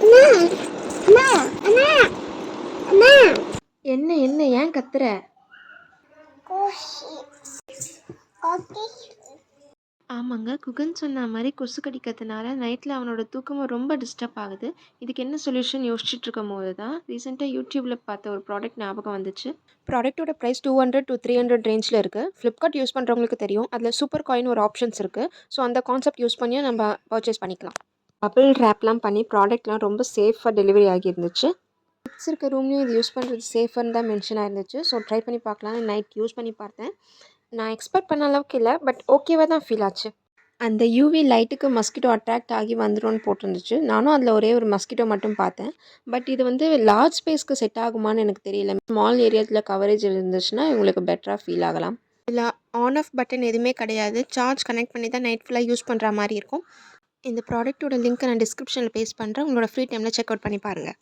அம்மா அம்மா அம்மா என்ன என்ன ஏன் கத்துற? கோஷி கோகி ஆமாங்க, குகன் சொன்ன மாதிரி கொசு கடிக்கிறதுனால நைட்டில் அவனோட தூக்கமும் ரொம்ப டிஸ்டர்ப் ஆகுது. இதுக்கு என்ன சொல்யூஷன் யோசிச்சுட்டு இருக்கும் போது தான் ரீசெண்டாக யூடியூப்பில் பார்த்த ஒரு ப்ராடக்ட் ஞாபகம் வந்துச்சு. ப்ராடக்ட்டோட ப்ரைஸ் 200 to 300 ரேஞ்சில் இருக்குது. ஃப்ளிப்கார்ட் யூஸ் பண்ணுறவங்களுக்கு தெரியும், அதில் சூப்பர் காயின் ஒரு ஆப்ஷன்ஸ் இருக்குது. ஸோ அந்த கான்செப்ட் யூஸ் பண்ணியும் நம்ம பர்ச்சேஸ் பண்ணிக்கலாம். பபிள் ரேப்லாம் பண்ணி ப்ராடக்ட்லாம் ரொம்ப சேஃபாக டெலிவரி ஆகியிருந்துச்சு. கிட்ஸ் இருக்க ரூம்லேயும் இது யூஸ் பண்ணுறது சேஃப்னு தான் மென்ஷன் ஆயிருந்துச்சு. ஸோ ட்ரை பண்ணி பார்க்கலான்னு நைட் யூஸ் பண்ணி பார்த்தேன். நான் எக்ஸ்பெக்ட் பண்ண அளவுக்கு இல்லை, பட் ஓகேவாக தான் ஃபீல் ஆச்சு. அந்த யூவி லைட்டுக்கு மஸ்கிட்டோ அட்ராக்ட் ஆகி வந்துடும்னு போட்டிருந்துச்சு. நானும் அதில் ஒரே ஒரு மஸ்கிட்டோ மட்டும் பார்த்தேன். பட் இது வந்து லார்ஜ் ஸ்பேஸ்க்கு செட் ஆகுமான்னு எனக்கு தெரியல. ஸ்மால் ஏரியாவில் கவரேஜ் இருந்துச்சுன்னா இவங்களுக்கு பெட்டராக ஃபீல் ஆகலாம். இதில் ஆன் ஆஃப் பட்டன் எதுவுமே கிடையாது. சார்ஜ் கனெக்ட் பண்ணி தான் நைட் ஃபுல்லாக யூஸ் பண்ணுற மாதிரி இருக்கும். இந்த ப்ராடக்ட்டோட லிங்க்கை நான் டிஸ்கிரிப்ஷனில் பேஸ்ட் பண்ணுறேன். உங்களோட ஃப்ரீ டைமில் செக் அவுட் பண்ணி பாருங்கள்.